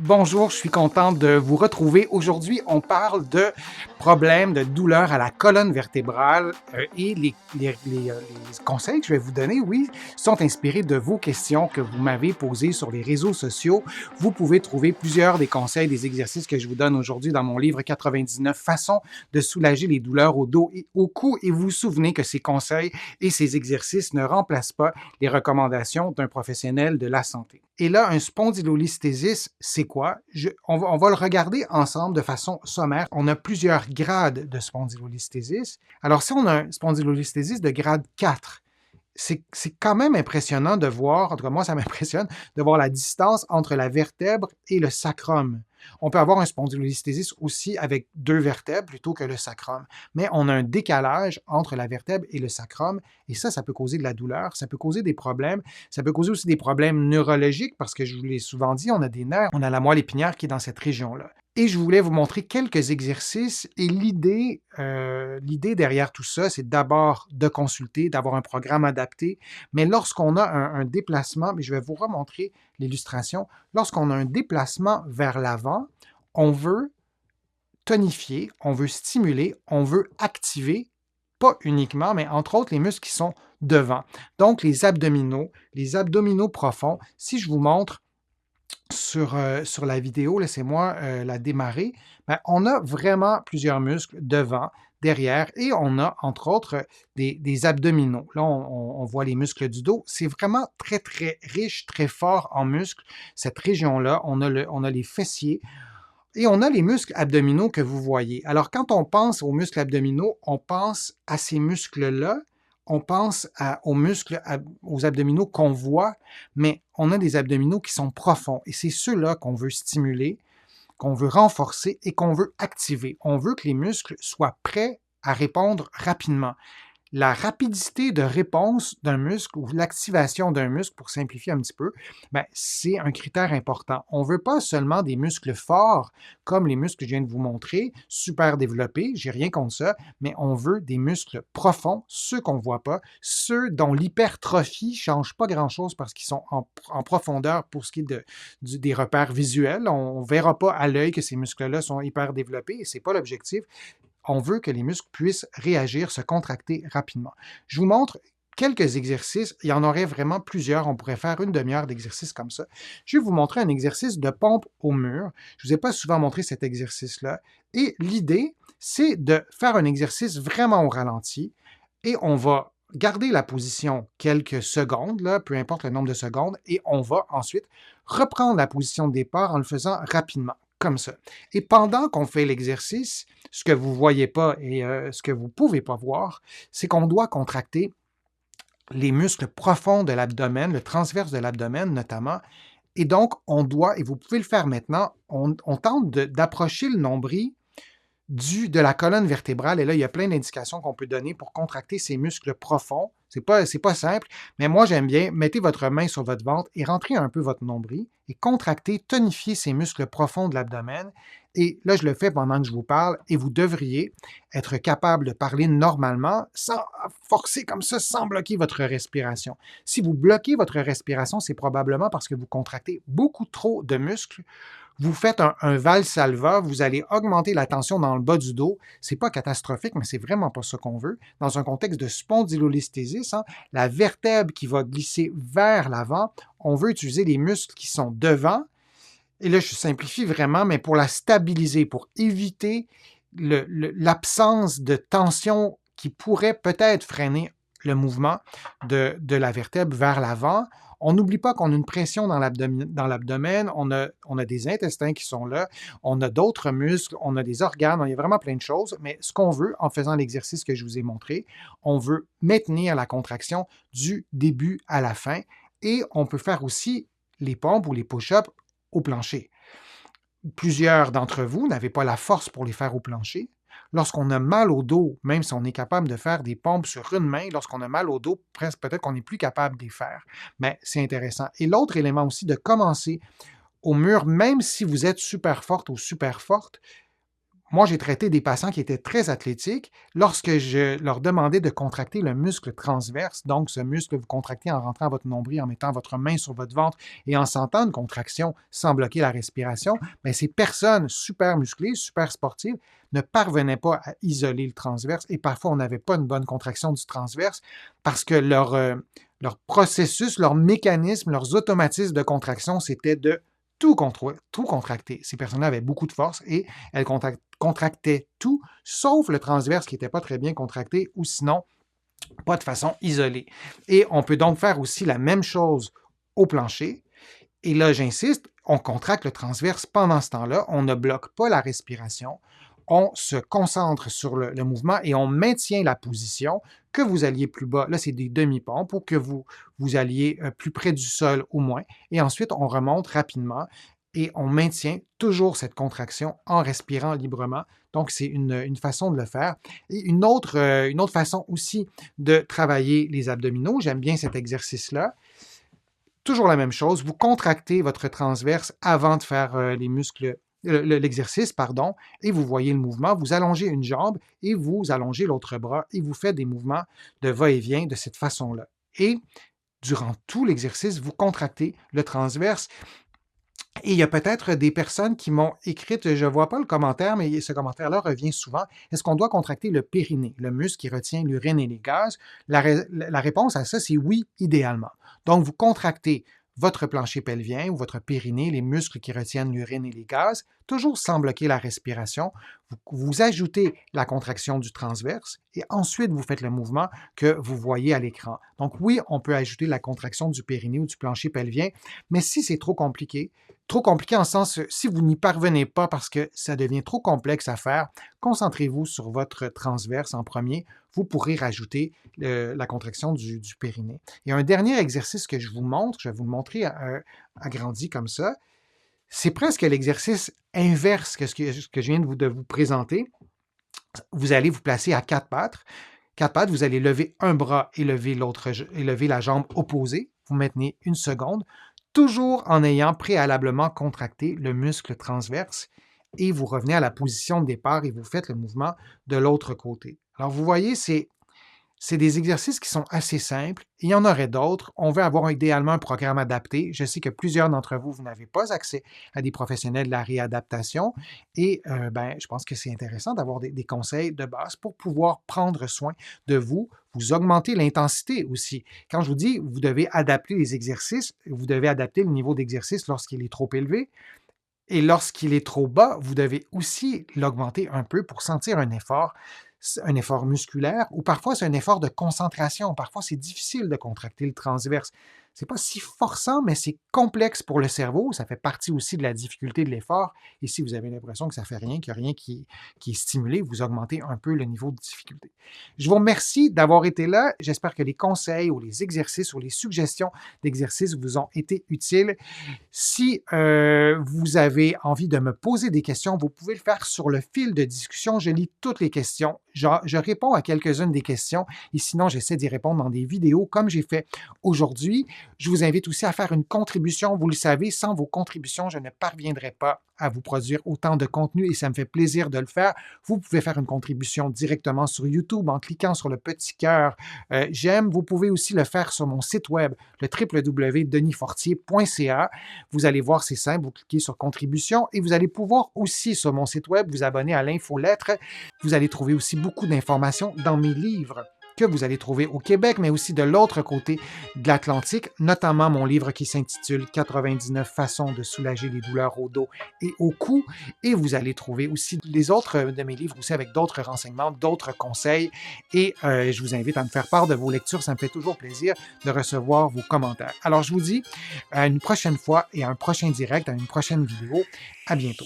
Bonjour, je suis content de vous retrouver. Aujourd'hui, on parle de problèmes de douleur à la colonne vertébrale et les conseils que je vais vous donner, oui, sont inspirés de vos questions que vous m'avez posées sur les réseaux sociaux. Vous pouvez trouver plusieurs des conseils, des exercices que je vous donne aujourd'hui dans mon livre 99 façons de soulager les douleurs au dos et au cou. Et vous vous souvenez que ces conseils et ces exercices ne remplacent pas les recommandations d'un professionnel de la santé. Et là, un spondylolisthésis, c'est quoi? On va le regarder ensemble de façon sommaire. On a plusieurs grades de spondylolisthésis. Alors, si on a un spondylolisthésis de grade 4, c'est quand même impressionnant de voir, en tout cas moi ça m'impressionne, de voir la distance entre la vertèbre et le sacrum. On peut avoir un spondylolisthésis aussi avec deux vertèbres plutôt que le sacrum, mais on a un décalage entre la vertèbre et le sacrum, et ça peut causer de la douleur, ça peut causer des problèmes, ça peut causer aussi des problèmes neurologiques, parce que je vous l'ai souvent dit, on a des nerfs, on a la moelle épinière qui est dans cette région-là. Et je voulais vous montrer quelques exercices et l'idée derrière tout ça, c'est d'abord de consulter, d'avoir un programme adapté, mais lorsqu'on a un déplacement, mais je vais vous remontrer l'illustration, lorsqu'on a un déplacement vers l'avant, on veut tonifier, on veut stimuler, on veut activer, pas uniquement, mais entre autres les muscles qui sont devant. Donc les abdominaux profonds. Si je vous montre sur la vidéo, laissez-moi la démarrer, ben, on a vraiment plusieurs muscles devant, derrière, et on a, entre autres, des abdominaux. Là, on voit les muscles du dos. C'est vraiment très, très riche, très fort en muscles. Cette région-là, on a les fessiers, et on a les muscles abdominaux que vous voyez. Alors, quand on pense aux muscles abdominaux, on pense à ces muscles-là, on pense aux muscles, aux abdominaux qu'on voit, mais on a des abdominaux qui sont profonds. Et c'est ceux-là qu'on veut stimuler, qu'on veut renforcer et qu'on veut activer. On veut que les muscles soient prêts à répondre rapidement. La rapidité de réponse d'un muscle ou l'activation d'un muscle, pour simplifier un petit peu, ben, c'est un critère important. On ne veut pas seulement des muscles forts, comme les muscles que je viens de vous montrer, super développés, j'ai rien contre ça, mais on veut des muscles profonds, ceux qu'on ne voit pas, ceux dont l'hypertrophie ne change pas grand-chose parce qu'ils sont en profondeur pour ce qui est des repères visuels. On ne verra pas à l'œil que ces muscles-là sont hyper développés et ce n'est pas l'objectif. On veut que les muscles puissent réagir, se contracter rapidement. Je vous montre quelques exercices. Il y en aurait vraiment plusieurs. On pourrait faire une demi-heure d'exercice comme ça. Je vais vous montrer un exercice de pompe au mur. Je ne vous ai pas souvent montré cet exercice-là. Et l'idée, c'est de faire un exercice vraiment au ralenti. Et on va garder la position quelques secondes, là, peu importe le nombre de secondes, et on va ensuite reprendre la position de départ en le faisant rapidement, comme ça. Et pendant qu'on fait l'exercice, ce que vous ne voyez pas et ce que vous ne pouvez pas voir, c'est qu'on doit contracter les muscles profonds de l'abdomen, le transverse de l'abdomen notamment. Et donc, on doit, et vous pouvez le faire maintenant, on tente d'approcher le nombril de la colonne vertébrale. Et là, il y a plein d'indications qu'on peut donner pour contracter ces muscles profonds. C'est pas simple, mais moi, j'aime bien. Mettez votre main sur votre ventre et rentrez un peu votre nombril et contractez, tonifiez ces muscles profonds de l'abdomen. Et là, je le fais pendant que je vous parle et vous devriez être capable de parler normalement sans forcer comme ça, sans bloquer votre respiration. Si vous bloquez votre respiration, c'est probablement parce que vous contractez beaucoup trop de muscles. Vous faites un valsalva, vous allez augmenter la tension dans le bas du dos. C'est pas catastrophique, mais c'est vraiment pas ça qu'on veut. Dans un contexte de spondylolisthésis, la vertèbre qui va glisser vers l'avant, on veut utiliser les muscles qui sont devant. Et là, je simplifie vraiment, mais pour la stabiliser, pour éviter l'absence de tension qui pourrait peut-être freiner le mouvement de la vertèbre vers l'avant. On n'oublie pas qu'on a une pression dans l'abdomen, on a des intestins qui sont là, on a d'autres muscles, on a des organes, il y a vraiment plein de choses, mais ce qu'on veut en faisant l'exercice que je vous ai montré, on veut maintenir la contraction du début à la fin et on peut faire aussi les pompes ou les push-ups au plancher. Plusieurs d'entre vous n'avez pas la force pour les faire au plancher. Lorsqu'on a mal au dos, même si on est capable de faire des pompes sur une main, lorsqu'on a mal au dos, presque peut-être qu'on n'est plus capable de les faire. Mais c'est intéressant. Et l'autre élément aussi, de commencer au mur, même si vous êtes super forte ou super forte, Moi, j'ai traité des patients qui étaient très athlétiques. Lorsque je leur demandais de contracter le muscle transverse, donc ce muscle que vous contractez en rentrant votre nombril, en mettant votre main sur votre ventre et en sentant une contraction sans bloquer la respiration, bien, ces personnes super musclées, super sportives, ne parvenaient pas à isoler le transverse et parfois on n'avait pas une bonne contraction du transverse parce que leur processus, leur mécanisme, leurs automatismes de contraction, c'était de tout contracter. Ces personnes-là avaient beaucoup de force et elles contractaient tout, sauf le transverse qui n'était pas très bien contracté ou sinon pas de façon isolée. Et on peut donc faire aussi la même chose au plancher. Et là, j'insiste, on contracte le transverse pendant ce temps-là, on ne bloque pas la respiration, on se concentre sur le mouvement et on maintient la position, que vous alliez plus bas, là c'est des demi-pompes, ou que vous alliez plus près du sol au moins, et ensuite on remonte rapidement et on maintient toujours cette contraction en respirant librement. Donc c'est une façon de le faire. Et une autre façon aussi de travailler les abdominaux, j'aime bien cet exercice-là. Toujours la même chose, vous contractez votre transverse avant de faire l'exercice, pardon, et vous voyez le mouvement, vous allongez une jambe et vous allongez l'autre bras et vous faites des mouvements de va-et-vient de cette façon-là. Et durant tout l'exercice, vous contractez le transverse. Et il y a peut-être des personnes qui m'ont écrit, je ne vois pas le commentaire, mais ce commentaire-là revient souvent. Est-ce qu'on doit contracter le périnée, le muscle qui retient l'urine et les gaz? La réponse à ça, c'est oui, idéalement. Donc, vous contractez votre plancher pelvien ou votre périnée, les muscles qui retiennent l'urine et les gaz, toujours sans bloquer la respiration. Vous ajoutez la contraction du transverse et ensuite vous faites le mouvement que vous voyez à l'écran. Donc oui, on peut ajouter la contraction du périnée ou du plancher pelvien, mais si c'est trop compliqué en le sens, si vous n'y parvenez pas parce que ça devient trop complexe à faire, concentrez-vous sur votre transverse en premier. Vous pourrez rajouter la contraction du périnée. Et un dernier exercice que je vous montre, je vais vous le montrer agrandi comme ça, c'est presque l'exercice inverse que ce que je viens de vous présenter. Vous allez vous placer à quatre pattes. Quatre pattes, vous allez lever un bras et lever la jambe opposée. Vous maintenez une seconde, toujours en ayant préalablement contracté le muscle transverse et vous revenez à la position de départ et vous faites le mouvement de l'autre côté. Alors vous voyez, c'est des exercices qui sont assez simples. Il y en aurait d'autres. On veut avoir idéalement un programme adapté. Je sais que plusieurs d'entre vous, vous n'avez pas accès à des professionnels de la réadaptation et je pense que c'est intéressant d'avoir des conseils de base pour pouvoir prendre soin de vous. Vous augmentez l'intensité aussi. Quand je vous dis, vous devez adapter les exercices, vous devez adapter le niveau d'exercice lorsqu'il est trop élevé. Et lorsqu'il est trop bas, vous devez aussi l'augmenter un peu pour sentir un effort musculaire, ou parfois c'est un effort de concentration. Parfois, c'est difficile de contracter le transverse. C'est pas si forçant, mais c'est complexe pour le cerveau. Ça fait partie aussi de la difficulté de l'effort. Et si vous avez l'impression que ça fait rien, qu'il n'y a rien qui est stimulé, vous augmentez un peu le niveau de difficulté. Je vous remercie d'avoir été là. J'espère que les conseils ou les exercices ou les suggestions d'exercices vous ont été utiles. Si vous avez envie de me poser des questions, vous pouvez le faire sur le fil de discussion. Je lis toutes les questions. Je réponds à quelques-unes des questions et sinon, j'essaie d'y répondre dans des vidéos comme j'ai fait aujourd'hui. Je vous invite aussi à faire une contribution. Vous le savez, sans vos contributions, je ne parviendrai pas à vous produire autant de contenu et ça me fait plaisir de le faire. Vous pouvez faire une contribution directement sur YouTube en cliquant sur le petit cœur j'aime. Vous pouvez aussi le faire sur mon site web, le www.denisfortier.ca. Vous allez voir, c'est simple, vous cliquez sur contribution et vous allez pouvoir aussi sur mon site web vous abonner à l'infolettre. Vous allez trouver aussi beaucoup d'informations dans mes livres que vous allez trouver au Québec, mais aussi de l'autre côté de l'Atlantique, notamment mon livre qui s'intitule « 99 façons de soulager les douleurs au dos et au cou ». Et vous allez trouver aussi les autres de mes livres aussi avec d'autres renseignements, d'autres conseils. Et je vous invite à me faire part de vos lectures. Ça me fait toujours plaisir de recevoir vos commentaires. Alors, je vous dis à une prochaine fois et à un prochain direct, à une prochaine vidéo. À bientôt.